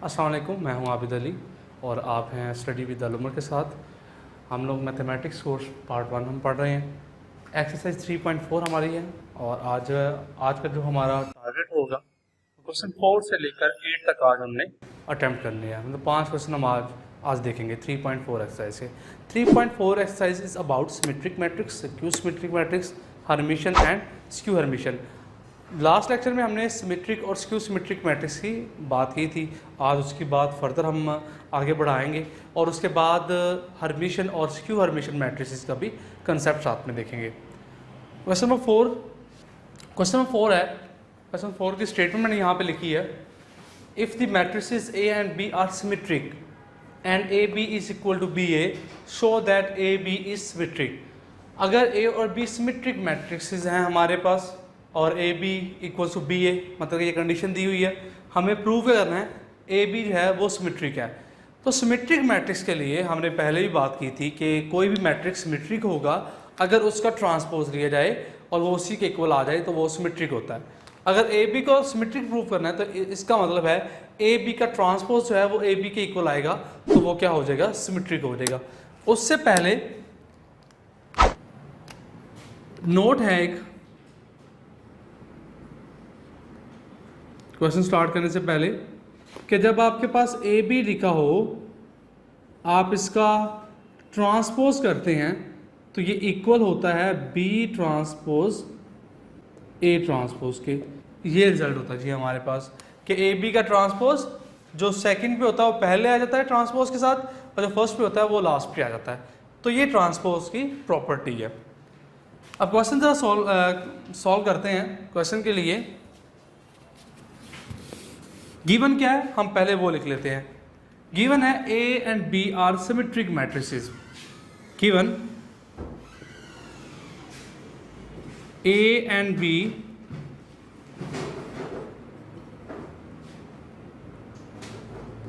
अस्सलाम वालेकुम, मैं हूं आबिद अली और आप हैं स्टडी विद उमर के साथ। हम लोग मैथमेटिक्स कोर्स पार्ट 1 हम पढ़ रहे हैं। एक्सरसाइज 3.4 हमारी है और आज का जो हमारा टारगेट होगा क्वेश्चन 4 से लेकर 8 तक आज हमने अटैम्प्ट करने हैं। मतलब 5 क्वेश्चन हम आज देखेंगे 3.4 एक्सरसाइज के। 3.4 exercise is about symmetric matrix, skew symmetric matrix, Hermitian and skew Hermitian. Last lecture में हमने सिमेट्रिक और स्क्यू सिमेट्रिक मैट्रिक्स की बात की थी। आज उसकी बात फर्दर हम आगे बढ़ाएंगे और उसके बाद हर्मिशन और स्क्यू हर्मिशन मैट्रिसेस का भी कंसेप्ट साथ में देखेंगे। क्वेश्चन नंबर 4 है। क्वेश्चन 4 की स्टेटमेंट मैंने यहाँ पे लिखी है। If the matrices A and B are symmetric and A B is equal to B A, show that A B is symmetric. अगर ए और बी सिमेट्रिक मैट्रिक्सेस हैं हमारे पास और A B equals to B A, मतलब ये condition दी हुई है, हमें प्रूव करना है ए बी जो है वो सिमेट्रिक है। तो सिमेट्रिक मैट्रिक्स के लिए हमने पहले भी बात की थी कि कोई भी मैट्रिक्स सिमेट्रिक होगा अगर उसका ट्रांसपोज लिया जाए और वो उसी के इक्वल आ जाए तो वो सिमेट्रिक होता है। अगर ए बी को सिमेट्रिक प्रूव करना है तो इसका मतलब है ए बी का ट्रांसपोज जो है वो ए बी के इक्वल आएगा तो वो क्या हो जाएगा, सिमेट्रिक हो जाएगा। उससे पहले नोट है एक, क्वेश्चन स्टार्ट करने से पहले, कि जब आपके पास ए बी लिखा हो आप इसका ट्रांसपोज करते हैं तो ये इक्वल होता है बी ट्रांसपोज ए ट्रांसपोज के। ये रिजल्ट होता है जी हमारे पास कि ए बी का ट्रांसपोज जो सेकंड पे होता है वो पहले आ जाता है ट्रांसपोज के साथ और जो फर्स्ट पे होता है वो लास्ट पे आ जाता है। तो ये ट्रांसपोज की प्रॉपर्टी है। अब क्वेश्चन जरा सॉल्व करते हैं। क्वेश्चन के लिए गिवन क्या है हम पहले वो लिख लेते हैं। गिवन है A and B are symmetric matrices. Given A and B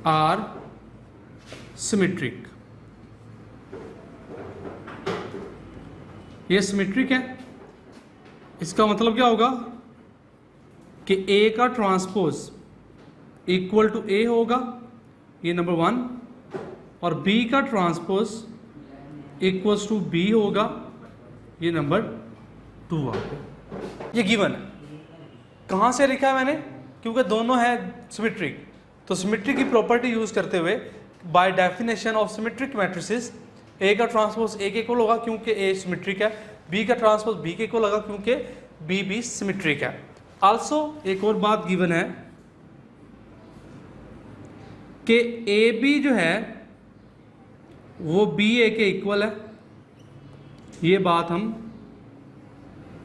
are symmetric. ये सिमेट्रिक है। इसका मतलब क्या होगा कि ए का ट्रांसपोज इक्वल टू ए होगा, ये नंबर 1, और बी का ट्रांसपोज इक्वल्स टू बी होगा, ये नंबर 2 आ गया। ये गिवन है। कहाँ से लिखा है मैंने? क्योंकि दोनों है सिमेट्रिक, तो सिमेट्रिक की प्रॉपर्टी यूज करते हुए by definition of symmetric matrices ए का ट्रांसपोज ए के इक्वल होगा क्योंकि ए सिमेट्रिक है, बी का ट्रांसपोज बी के इक्वल होगा क्योंकि बी भी सिमेट्रिक है। आल्सो एक और बात गिवन है कि ए बी जो है वो बी ए के इक्वल है। ये बात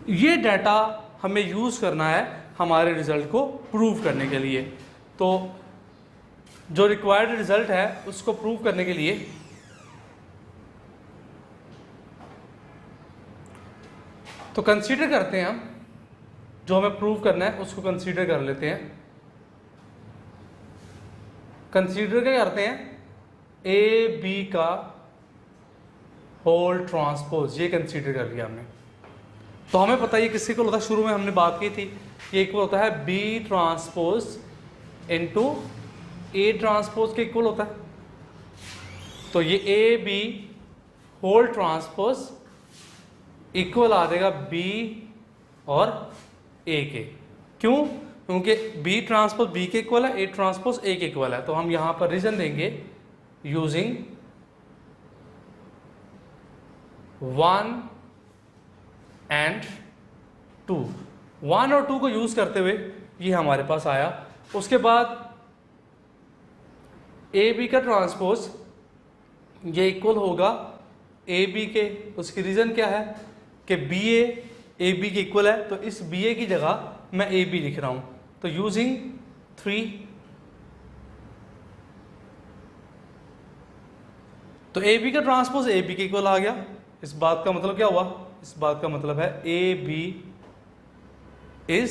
ये डाटा हमें यूज़ करना है हमारे रिजल्ट को प्रूव करने के लिए। तो जो रिक्वायर्ड रिजल्ट है उसको प्रूव करने के लिए तो कंसीडर करते हैं हम, जो हमें प्रूव करना है उसको कंसीडर कर लेते हैं। कंसीडर क्या करते हैं, ए बी का होल ट्रांसपोज, ये कंसीडर कर लिया हमने। तो हमें पता है ये किसके इक्वल होता है, शुरू में हमने बात की थी, ये इक्वल होता है B transpose into A transpose के इक्वल होता है। तो ये A B whole transpose equal आ जाएगा बी और ए के। क्यों? क्योंकि बी ट्रांसपोज बी के इक्वल है, ए ट्रांसपोज ए के इक्वल है। तो हम यहां पर रीजन देंगे यूजिंग 1 एंड 2। 1 और 2 को यूज करते हुए ये हमारे पास आया। उसके बाद ए बी का ट्रांसपोज ये इक्वल होगा ए बी के। उसकी रीजन क्या है कि बी ए बी के इक्वल है, तो इस बी ए की जगह मैं ए बी लिख रहा हूं। तो यूजिंग 3, तो ए बी का ट्रांसपोज ए बी के इक्वल आ गया। इस बात का मतलब क्या हुआ? इस बात का मतलब है A B is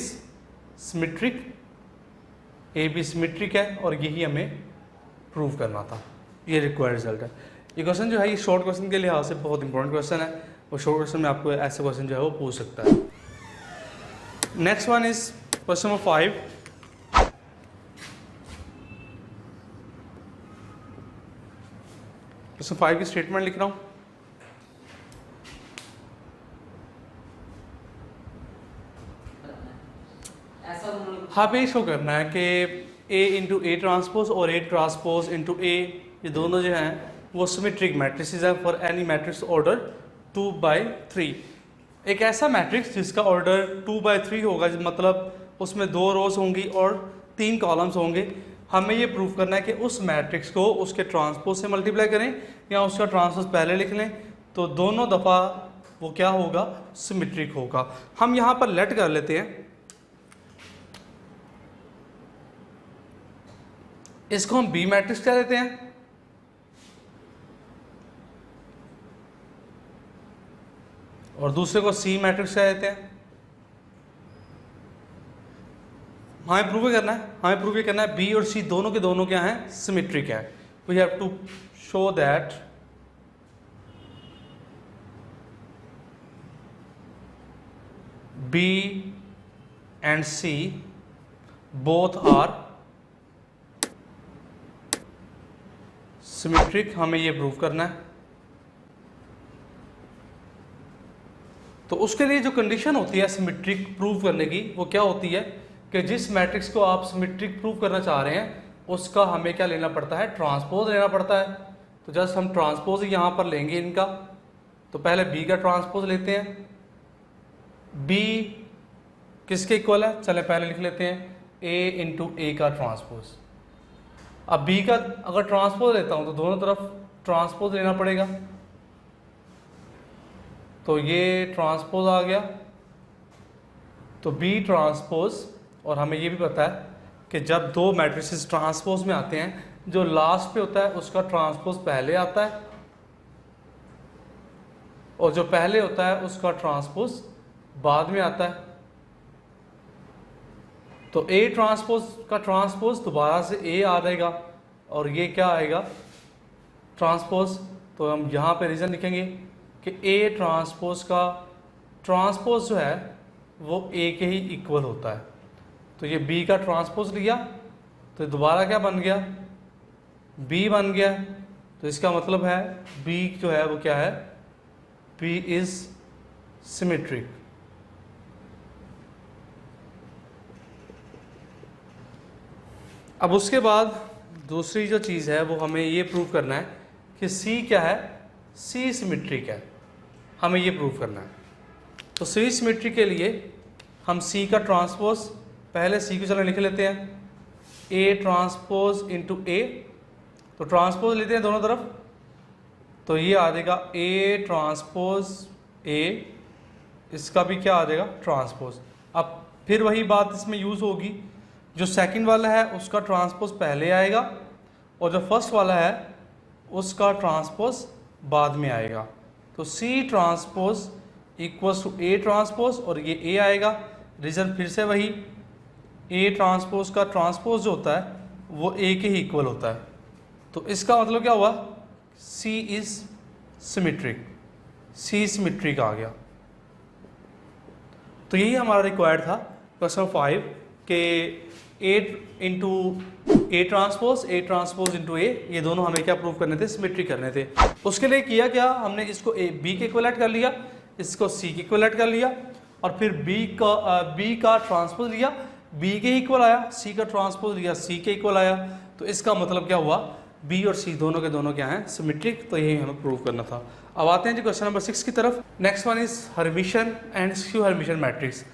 symmetric, A B symmetric है और यही हमें प्रूव करना था। ये रिक्वायर्ड रिजल्ट है। ये क्वेश्चन जो है ये शॉर्ट क्वेश्चन के लिहाज से बहुत इंपॉर्टेंट क्वेश्चन है और शॉर्ट क्वेश्चन में आपको ऐसे क्वेश्चन जो है वो पूछ सकता है। Next one is question number 5। Question 5 की स्टेटमेंट लिख रहा हूँ। हाँ पे शो करना है कि A इंटू ए ट्रांसपोज और A ट्रांसपोज इंटू A, ये दोनों जो हैं वो सिमेट्रिक मैट्रिसेस हैं फॉर एनी मैट्रिक्स ऑर्डर 2/3। एक ऐसा मैट्रिक्स जिसका ऑर्डर 2/3 होगा, मतलब उसमें 2 रोज होंगी और 3 कॉलम्स होंगे। हमें ये प्रूव करना है कि उस मैट्रिक्स को उसके ट्रांसपोज से मल्टीप्लाई करें या उसका ट्रांसपोज पहले लिख लें, तो दोनों दफ़ा वो क्या होगा, सिमेट्रिक होगा। हम यहाँ पर लेट कर लेते हैं, इसको हम बी मैट्रिक्स कह देते हैं, और दूसरे को सी मैट्रिक्स कह देते हैं। हमें प्रूव करना है बी और सी दोनों के दोनों क्या हैं, सिमेट्रिक है। We have to show that B and C both are symmetric, हमें ये प्रूव करना है। तो उसके लिए जो कंडीशन होती है सिमेट्रिक प्रूव करने की, वो क्या होती है कि जिस मैट्रिक्स को आप सिमेट्रिक प्रूव करना चाह रहे हैं उसका हमें क्या लेना पड़ता है, ट्रांसपोज लेना पड़ता है। तो जस्ट हम ट्रांसपोज यहाँ पर लेंगे इनका। तो पहले बी का ट्रांसपोज लेते हैं। बी किसके इक्वल है, चले पहले लिख लेते हैं ए इंटू ए का ट्रांसपोज। अब बी का अगर ट्रांसपोज लेता हूँ तो दोनों तरफ ट्रांसपोज लेना पड़ेगा, तो ये ट्रांसपोज आ गया। तो बी ट्रांसपोज, और हमें ये भी पता है कि जब दो मैट्रिसेस ट्रांसपोज में आते हैं, जो लास्ट पे होता है उसका ट्रांसपोज पहले आता है और जो पहले होता है उसका ट्रांसपोज बाद में आता है। तो ए ट्रांसपोज का ट्रांसपोज दोबारा से ए आ जाएगा और ये क्या आएगा, ट्रांसपोज। तो हम यहाँ पे रीज़न लिखेंगे कि ए ट्रांसपोज का ट्रांसपोज जो है वो ए के ही इक्वल होता है। तो ये बी का ट्रांसपोज लिया तो दोबारा क्या बन गया, बी बन गया। तो इसका मतलब है बी जो है वो क्या है, बी इज सिमेट्रिक। अब उसके बाद दूसरी जो चीज़ है वो हमें ये प्रूव करना है कि सी क्या है, सी सिमेट्रिक है, हमें ये प्रूव करना है। तो सी सिमेट्रिक के लिए हम सी का ट्रांसपोज, पहले सी को चलो लिख लेते हैं, ए ट्रांसपोज इंटू ए। तो ट्रांसपोज लेते हैं दोनों तरफ, तो ये आ जाएगा ए ट्रांसपोज ए, इसका भी क्या आ जाएगा, ट्रांसपोज। अब फिर वही बात इसमें यूज़ होगी, जो सेकंड वाला है उसका ट्रांसपोज पहले आएगा और जो फर्स्ट वाला है उसका ट्रांसपोज बाद में आएगा। तो C transpose equals to A transpose, और ये ए आएगा। रीज़न फिर से वही, ए ट्रांसपोज का ट्रांसपोज जो होता है वो ए के ही इक्वल होता है। तो इसका मतलब क्या हुआ, सी इज सिमेट्रिक, सी सिमेट्रिक आ गया। तो यही हमारा रिक्वायर्ड था क्वेश्चन 5 के ए इंटू ए ट्रांसपोज इंटू ए, ये दोनों हमें क्या प्रूव करने थे, सिमेट्रिक करने थे। उसके लिए किया क्या, हमने इसको ए बी के इक्वलेट कर लिया, इसको सी के इक्वलेट कर लिया, और फिर बी का ट्रांसपोज लिया, बी के इक्वल आया, सी का ट्रांसपोज लिया, सी के इक्वल आया। तो इसका मतलब क्या हुआ, बी और सी दोनों के दोनों क्या हैं, सिमेट्रिक। तो यही हमें प्रूव करना था। अब आते हैं जी क्वेश्चन नंबर 6 की तरफ। Next one is Hermitian and skew Hermitian matrix.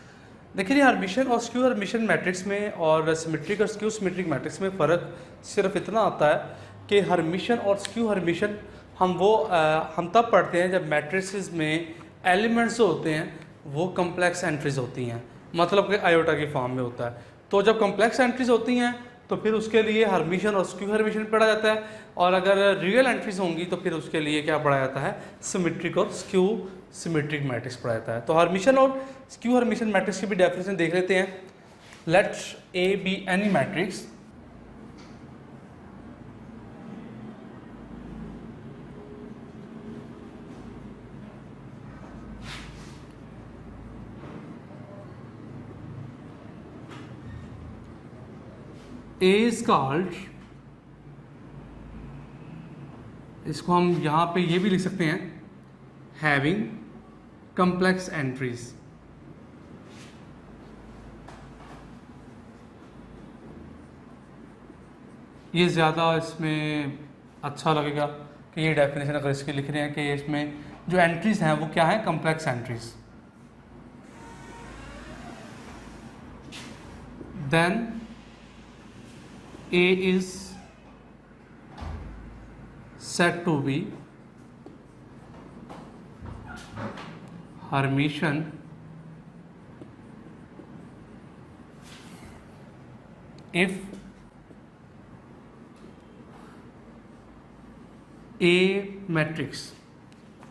देखिए हर्मिशन और स्क्यू हर्मिशन मैट्रिक्स में और सिमेट्रिक और स्क्यू सिमेट्रिक मैट्रिक्स में फ़र्क सिर्फ इतना आता है कि हर्मिशन और स्क्यू हर्मिशन हम तब पढ़ते हैं जब मैट्रिसेस में एलिमेंट्स जो होते हैं वो कम्प्लेक्स एंट्रीज होती हैं, मतलब कि आयोटा की फॉर्म में होता है। तो जब कम्प्लेक्स एंट्रीज होती हैं तो फिर उसके लिए हर्मिशन और स्क्यू हर्मिशन पढ़ा जाता है, और अगर रियल एंट्रीज होंगी तो फिर उसके लिए क्या पढ़ा जाता है, सिमेट्रिक और स्क्यू सिमेट्रिक मैट्रिक्स पढ़ा जाता है। तो हर्मिशन और स्क्यू हर्मिशन मैट्रिक्स की भी डेफिनेशन देख लेते हैं। Let A be any matrix A is इसको हम यहाँ पे ये भी लिख सकते हैं, हैविंग कम्प्लेक्स एंट्रीज। ये ज़्यादा इसमें अच्छा लगेगा कि ये डेफिनेशन अगर इसकी लिख रहे हैं कि इसमें जो एंट्रीज हैं वो क्या है, complex entries. Then A is set to be Hermitian if A matrix.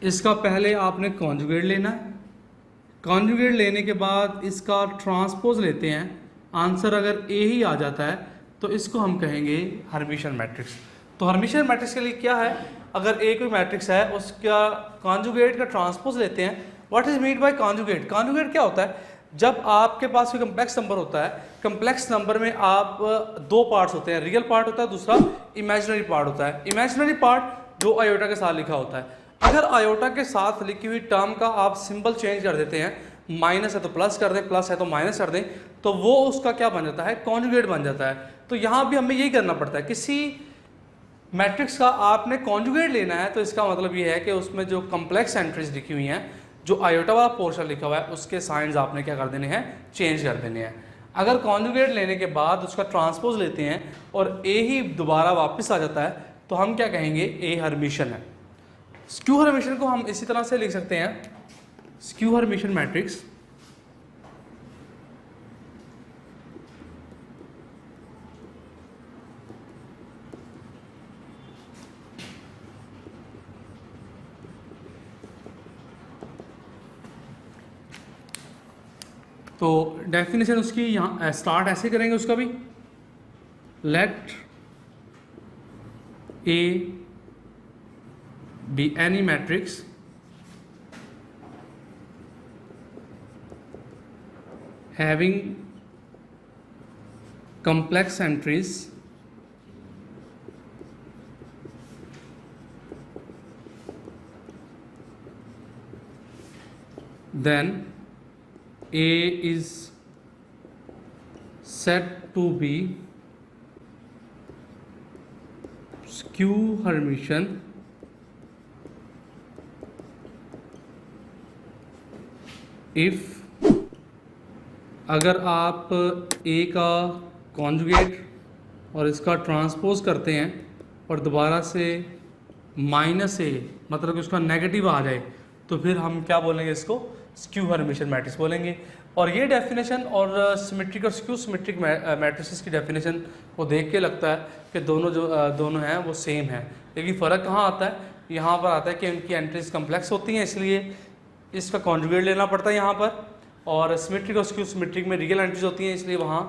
इसका पहले आपने कॉन्जुगेट लेना है, कॉन्जुगेट लेने के बाद इसका ट्रांसपोज लेते हैं, आंसर अगर ए ही आ जाता है तो इसको हम कहेंगे हर्मिशन मैट्रिक्स। तो हर्मिशन मैट्रिक्स के लिए क्या है, अगर ए कोई मैट्रिक्स है उसका कॉन्जुगेट का ट्रांसपोज लेते हैं। What is mean by conjugate? Conjugate क्या होता है, जब आपके पास कोई कम्प्लेक्स नंबर होता है, कम्प्लेक्स नंबर में आप दो पार्ट्स होते हैं, रियल पार्ट होता है, दूसरा इमेजिनरी पार्ट होता है। इमेजिनरी पार्ट जो आयोटा के साथ लिखा होता है, अगर आयोटा के साथ लिखी हुई टर्म का आप सिंबल चेंज कर देते हैं, माइनस है तो प्लस कर दें, प्लस है तो माइनस कर दें, तो वो उसका क्या बन जाता है, कॉन्जुगेट बन जाता है। तो यहाँ भी हमें यही करना पड़ता है, किसी मैट्रिक्स का आपने कॉन्जुगेट लेना है तो इसका मतलब ये है कि उसमें जो कम्प्लेक्स एंट्रीज लिखी हुई हैं, जो आयोटा वाला पोर्शन लिखा हुआ है, उसके साइंस आपने क्या कर देने हैं, चेंज कर देने हैं। अगर कॉन्जुगेट लेने के बाद उसका ट्रांसपोज लेते हैं और ए ही दोबारा वापस आ जाता है तो हम क्या कहेंगे, ए हर्मिशन है। स्क्यू हर्मिशन को हम इसी तरह से लिख सकते हैं, स्क्यू हर्मिशन मैट्रिक्स तो डेफिनेशन उसकी यहाँ स्टार्ट ऐसे करेंगे उसका भी, let A be any matrix having complex entries then A is said to be skew Hermitian if अगर आप ए का कॉन्जुगेट और इसका ट्रांसपोज करते हैं और दोबारा से माइनस ए मतलब कि उसका नेगेटिव आ जाए तो फिर हम क्या बोलेंगे, इसको स्क्यू हर्मिशन मैट्रिक्स बोलेंगे। और ये डेफिनेशन और सिमेट्रिक और स्क्यू सिमेट्रिक मैट्रिसेस की डेफिनेशन को देख के लगता है कि दोनों हैं वो सेम है, लेकिन फ़र्क कहाँ आता है, यहाँ पर आता है कि इनकी एंट्रीज कम्प्लेक्स होती हैं, इसलिए इसका कॉन्जुगेट लेना पड़ता है यहाँ पर, और सिमेट्रिक और स्क्यू सिमेट्रिक में रियल एंट्रीज होती हैं, इसलिए वहाँ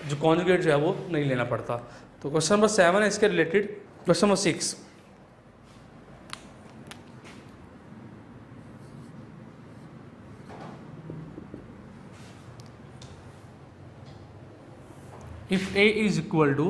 जो कॉन्जुगेट जो है वो नहीं लेना पड़ता। तो क्वेश्चन नंबर 7 है इसके related. Question number 6, if A is equal to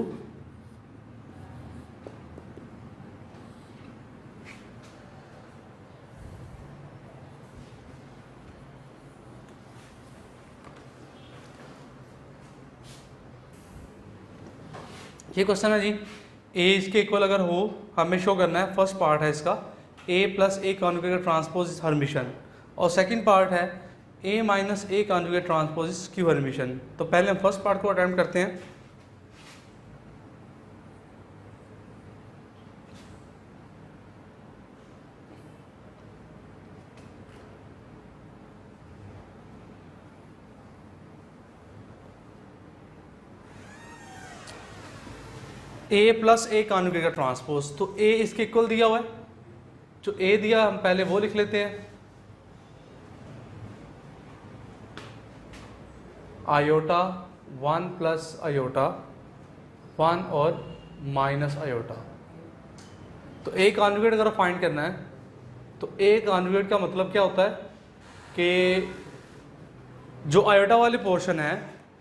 ये क्वेश्चन है जी, A इसके इक्वल अगर हो हमें शो करना है, फर्स्ट पार्ट है इसका A plus A conjugate transpose is Hermitian, और सेकंड पार्ट है A minus A conjugate transpose is skew Hermitian. तो पहले हम फर्स्ट पार्ट को अटेम्प्ट करते हैं। ए प्लस ए कॉन्जुगेट का ट्रांसपोज, तो ए इसके इक्वल दिया हुआ है, जो ए दिया हम पहले वो लिख लेते हैं, आयोटा 1 प्लस आयोटा 1 और माइनस आयोटा। तो ए कॉन्जुगेट अगर फाइंड करना है तो ए कॉन्जुगेट का मतलब क्या होता है कि जो आयोटा वाले पोर्शन है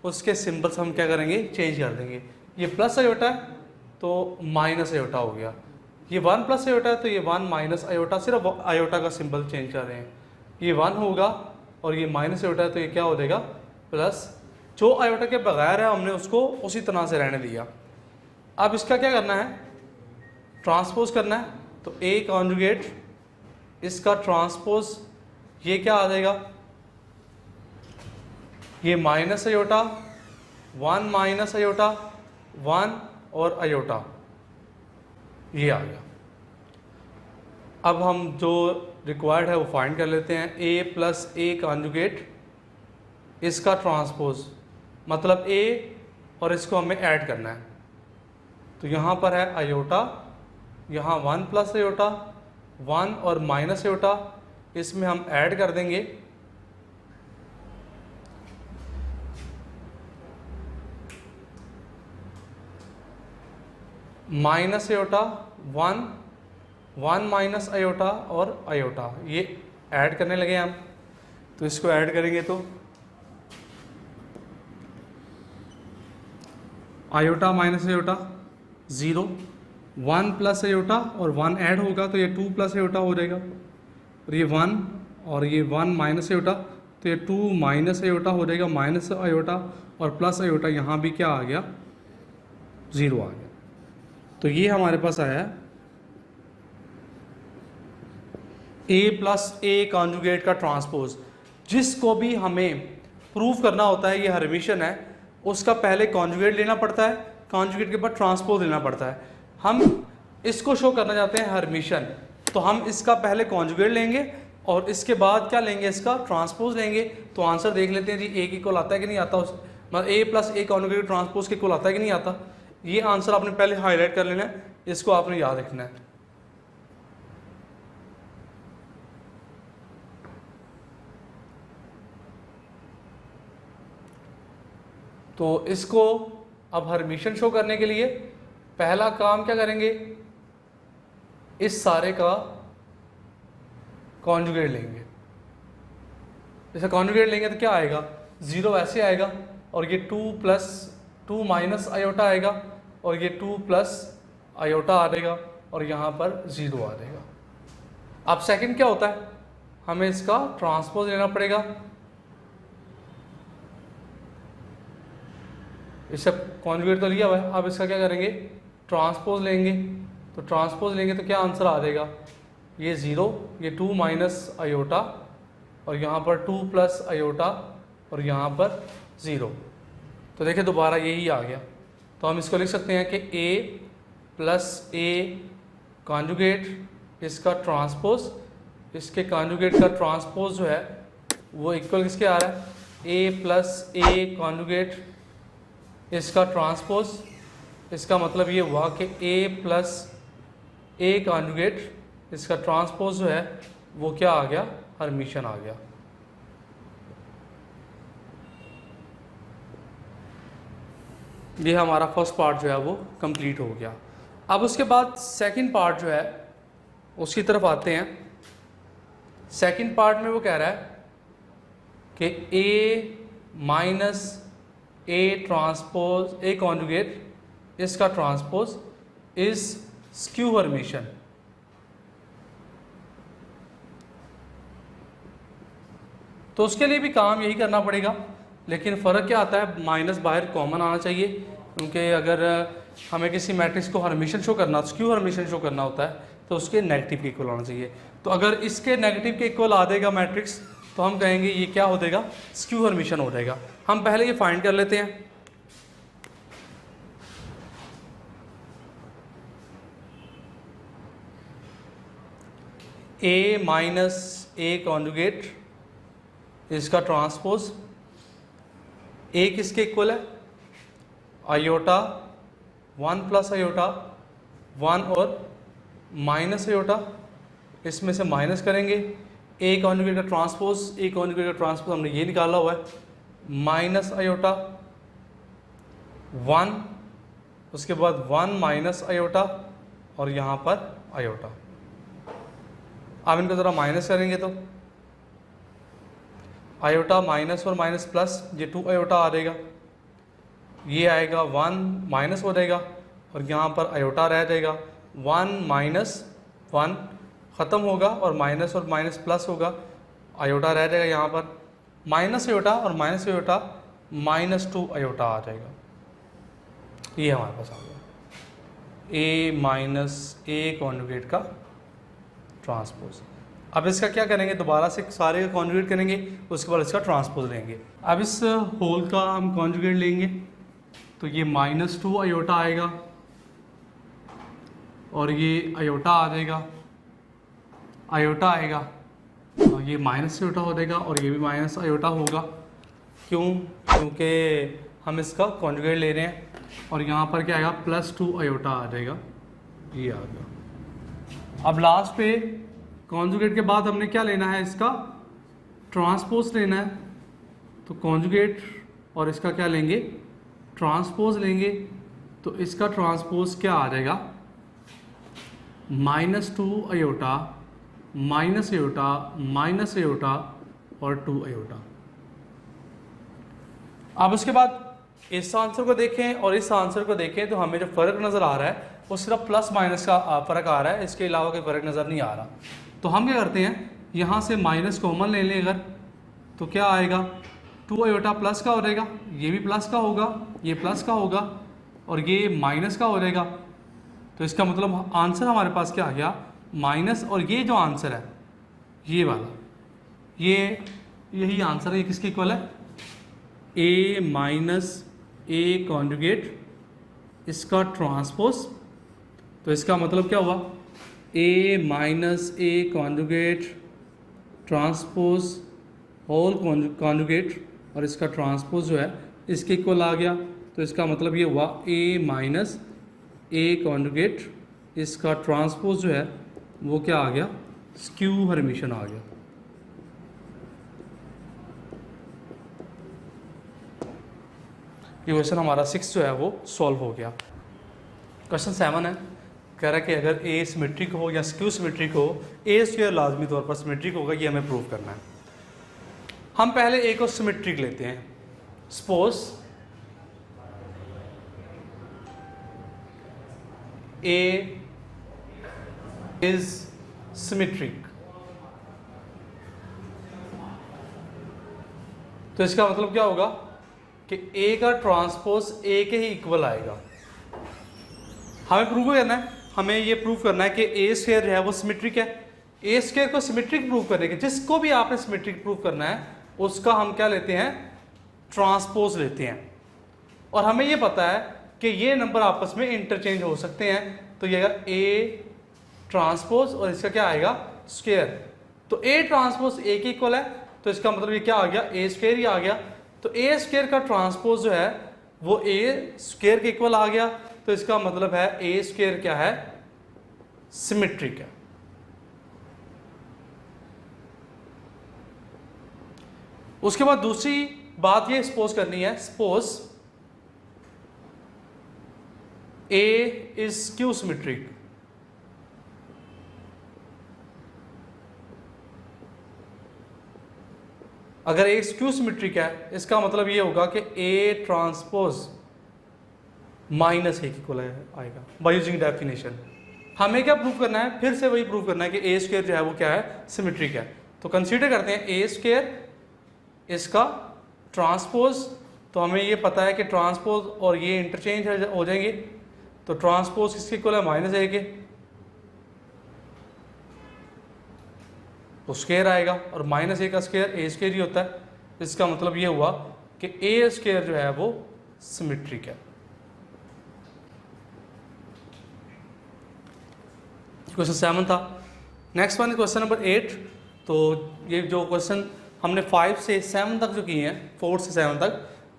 उसके सिंबल्स हम क्या करेंगे, चेंज कर देंगे। ये प्लस आयोटा है तो माइनस आयोटा हो गया, ये 1 प्लस आयोटा है तो ये 1 माइनस आयोटा, सिर्फ आयोटा का सिंबल चेंज कर रहे हैं। ये 1 होगा और ये माइनस आयोटा है तो ये क्या हो जाएगा प्लस। जो आयोटा के बगैर है हमने उसको उसी तरह से रहने दिया। अब इसका क्या करना है, ट्रांसपोज करना है। तो ए कॉन्जुगेट इसका ट्रांसपोज ये क्या आ जाएगा, ये माइनस आयोटा 1 माइनस आयोटा 1 और आयोटा ये आ गया। अब हम जो रिक्वायर्ड है वो फाइंड कर लेते हैं। ए प्लस ए कॉन्जुगेट इसका ट्रांसपोज, मतलब ए और इसको हमें ऐड करना है। तो यहाँ पर है आयोटा, यहाँ 1 प्लस आयोटा 1 और माइनस आयोटा, इसमें हम ऐड कर देंगे। माइनस आयोटा 1 माइनस आयोटा और आयोटा ये ऐड करने लगे हम। तो इसको ऐड करेंगे तो iota minus iota 0, 1 plus iota और 1 ऐड होगा तो ये 2 प्लस आयोटा हो जाएगा। और ये 1 और ये 1 माइनस आयोटा तो ये 2 माइनस आयोटा हो जाएगा, माइनस आयोटा और प्लस आयोटा, यहाँ भी क्या आ गया 0 आ गया। तो ये हमारे पास आया ए प्लस ए कॉन्जुगेट का ट्रांसपोज। जिसको भी हमें प्रूव करना होता है ये हर्मिशन है, उसका पहले कॉन्जुगेट लेना पड़ता है, कॉन्जुगेट के बाद ट्रांसपोज लेना पड़ता है। हम इसको शो करना चाहते हैं हर्मिशन, तो हम इसका पहले कॉन्जुगेट लेंगे और इसके बाद क्या लेंगे, इसका ट्रांसपोज लेंगे। तो आंसर देख लेते हैं जी, ए के इक्वल आता है कि नहीं आता, उस मतलब ए प्लस ए कॉन्जुगेट ट्रांसपोज के इक्वल आता है कि नहीं आता। ये आंसर आपने पहले हाईलाइट कर लेना है, इसको आपने याद रखना है। तो इसको अब हर्मिशन शो करने के लिए पहला काम क्या करेंगे, इस सारे का कॉन्जुगेट लेंगे। जैसे कॉन्जुगेट लेंगे तो क्या आएगा, 0 ऐसे आएगा और ये 2 माइनस आयोटा आएगा और ये 2 प्लस आयोटा आ जाएगा और यहाँ पर 0 आ जाएगा। अब सेकंड क्या होता है, हमें इसका ट्रांसपोज लेना पड़ेगा। इससे कॉन्जुगेट तो लिया हुआ है, अब इसका क्या करेंगे, ट्रांसपोज लेंगे। तो ट्रांसपोज लेंगे तो क्या आंसर आ जाएगा, ये 0, ये 2 माइनस आयोटा और यहाँ पर 2 प्लस आयोटा और यहाँ पर 0। तो देखिए दोबारा यही आ गया। तो हम इसको लिख सकते हैं कि ए प्लस ए कॉन्जुगेट इसका ट्रांसपोज, इसके कॉन्जुगेट का ट्रांसपोज जो है वो इक्वल किसके आ रहा है, ए प्लस ए कॉन्जुगेट इसका ट्रांसपोज। इसका मतलब ये हुआ कि ए प्लस ए कॉन्जुगेट इसका ट्रांसपोज जो है वो क्या आ गया, हर्मिशन आ गया। ये हमारा फर्स्ट पार्ट जो है वो कंप्लीट हो गया। अब उसके बाद सेकंड पार्ट जो है उसकी तरफ आते हैं। सेकंड पार्ट में वो कह रहा है कि A minus A transpose A conjugate इसका ट्रांसपोज इज स्क्यू हर्मिशन। तो उसके लिए भी काम यही करना पड़ेगा, लेकिन फ़र्क क्या आता है, माइनस बाहर कॉमन आना चाहिए, क्योंकि अगर हमें किसी मैट्रिक्स को हर्मिशन शो करना, स्क्यू हर्मिशन शो करना होता है तो उसके नेगेटिव के इक्वल आना चाहिए। तो अगर इसके नेगेटिव के इक्वल आ जाएगा मैट्रिक्स तो हम कहेंगे ये क्या हो जाएगा, स्क्यू हर्मिशन हो जाएगा। हम पहले ये फाइंड कर लेते हैं। ए माइनस ए कॉन्जुगेट इसका ट्रांसपोज, ए किसके इक्वल है, आयोटा 1 प्लस आयोटा 1 और माइनस आयोटा, इसमें से माइनस करेंगे। ए कॉन्जुगेट का ट्रांसपोज, ए कॉन्जुगेट का ट्रांसपोज हमने ये निकाला हुआ है, माइनस आयोटा 1, उसके बाद 1 माइनस आयोटा और यहाँ पर आयोटा। अब इनको ज़रा माइनस करेंगे तो आयोटा माइनस और माइनस प्लस, ये 2 आयोटा आ जाएगा, ये आएगा 1 माइनस हो जाएगा और यहाँ पर आयोटा रह जाएगा, 1 माइनस 1 ख़त्म होगा और माइनस प्लस होगा, आयोटा रह जाएगा यहाँ पर, माइनस आयोटा और माइनस आयोटा -2 आयोटा आ जाएगा। ये हमारे पास आ गया A माइनस A कॉन्जुगेट का ट्रांसपोज। अब इसका क्या करेंगे, दोबारा से सारे का कॉन्जुगेट करेंगे, उसके बाद इसका ट्रांसपोज लेंगे। अब इस होल का हम कॉन्जुगेट लेंगे तो ये -2 आयोटा आएगा और ये आयोटा आ जाएगा, आयोटा आएगा और ये माइनस आयोटा हो जाएगा और ये भी माइनस आयोटा होगा। क्यों? क्योंकि हम इसका कॉन्जुगेट ले रहे हैं और यहाँ पर क्या आएगा, +2 आयोटा आ जाएगा, ये आ गया। अब लास्ट पे कॉन्जुगेट के बाद हमने क्या लेना है, इसका ट्रांसपोज लेना है। तो कॉन्जुगेट और इसका क्या लेंगे, ट्रांसपोज लेंगे। तो इसका ट्रांसपोज क्या आ जाएगा, -2 आयोटा माइनस आयोटा और 2 आयोटा। अब उसके बाद इस आंसर को देखें और इस आंसर को देखें तो हमें जो फ़र्क नज़र आ रहा है वो सिर्फ प्लस माइनस का फ़र्क आ रहा है, इसके अलावा कोई फ़र्क नज़र नहीं आ रहा। तो हम क्या करते हैं, यहाँ से माइनस कॉमन ले लें अगर, तो क्या आएगा, 2 आयोटा प्लस का हो जाएगा, ये भी प्लस का होगा, ये प्लस का होगा और ये माइनस का हो जाएगा। तो इसका मतलब आंसर हमारे पास क्या आ गया, माइनस, और ये जो आंसर है ये वाला, ये यही आंसर है। ये किसके इक्वल है, A माइनस A कॉन्जुगेट, इसका ट्रांसपोज। तो इसका मतलब क्या हुआ, A minus A conjugate transpose whole conjugate और इसका ट्रांसपोज जो है इसके इक्वल आ गया। तो इसका मतलब ये हुआ A माइनस A कॉन्जुगेट, इसका ट्रांसपोज जो है वो क्या आ गया, स्क्यू हर्मिशन आ गया। ये क्वेश्चन हमारा 6 जो है वो सॉल्व हो गया। क्वेश्चन 7 है, कह रहा है कि अगर A सिमेट्रिक हो या स्क्यू सिमेट्रिक हो, A स्क्वायर लाजमी तौर पर सिमेट्रिक होगा, ये हमें प्रूव करना है। हम पहले A को सिमेट्रिक लेते हैं। सपोज A इज सिमेट्रिक, तो इसका मतलब क्या होगा कि A का ट्रांसपोज A के ही इक्वल आएगा। हमें प्रूव करना है, हमें ये प्रूव करना है कि A स्क्वायर जो है वो सिमेट्रिक है। A स्क्वायर को सिमेट्रिक प्रूव करने के, जिसको भी आपने सिमेट्रिक प्रूव करना है उसका हम क्या लेते हैं, ट्रांसपोज लेते हैं। और हमें ये पता है कि ये नंबर आपस में इंटरचेंज हो सकते हैं। तो ये आएगा A ट्रांसपोज और इसका क्या आएगा, स्क्वायर। तो A ट्रांसपोज A के इक्वल है, तो इसका मतलब ये क्या आ गया, A स्क्वायर ही आ गया। तो A स्क्वायर का ट्रांसपोज जो है वो A स्क्वायर के इक्वल आ गया। तो इसका मतलब है A स्क्वायर क्या है, सिमेट्रिक है। उसके बाद दूसरी बात ये सपोज करनी है, suppose A is skew symmetric. अगर A स्क्यू सिमेट्रिक है, इसका मतलब ये होगा कि A ट्रांसपोज -A इक्वल आएगा बाय यूजिंग डेफिनेशन। हमें क्या प्रूव करना है, फिर से वही प्रूव करना है कि A स्क्वायर जो है वो क्या है, सिमेट्रिक है। तो कंसीडर करते हैं A स्क्वायर, इसका ट्रांसपोज। तो हमें ये पता है कि ट्रांसपोज और ये इंटरचेंज हो जाएंगे। तो ट्रांसपोज किसके इक्वल है, -A के, तो स्क्वायर आएगा और -A का स्क्वायर A स्क्वायर ही होता है। इसका मतलब ये हुआ कि A स्क्वायर जो है वो सिमेट्रिक है। क्वेश्चन 7 था। Next one question number 8। तो ये जो क्वेश्चन हमने 5 से 7 तक जो किए हैं, 4 से 7 तक,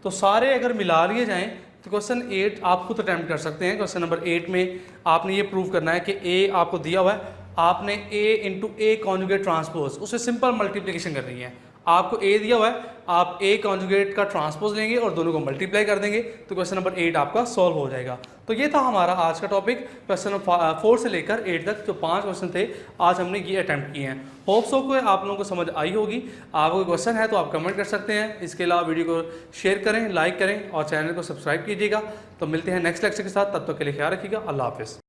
तो सारे अगर मिला लिए जाएं तो क्वेश्चन 8 आप खुद अटैम्प्ट कर सकते हैं। क्वेश्चन नंबर 8 में आपने ये प्रूव करना है कि A आपको दिया हुआ है, आपने A into A conjugate transpose, उससे सिंपल मल्टीप्लिकेशन करनी है। आपको A दिया हुआ है, आप A कॉन्जुगेट का ट्रांसपोज लेंगे और दोनों को मल्टीप्लाई कर देंगे, तो क्वेश्चन नंबर 8 आपका सॉल्व हो जाएगा। तो ये था हमारा आज का टॉपिक, क्वेश्चन नंबर 4 से लेकर 8 तक जो 5 क्वेश्चन थे, आज हमने ये अटैम्प्ट किए हैं। होप्स हो को आप लोगों को समझ आई होगी। आपको कोई क्वेश्चन है तो आप कमेंट कर सकते हैं। इसके अलावा वीडियो को शेयर करें, लाइक करें और चैनल को सब्सक्राइब कीजिएगा। तो मिलते हैं नेक्स्ट लेक्चर के साथ, तब तक के लिए ख्याल रखिएगा। अल्लाह हाफिज़।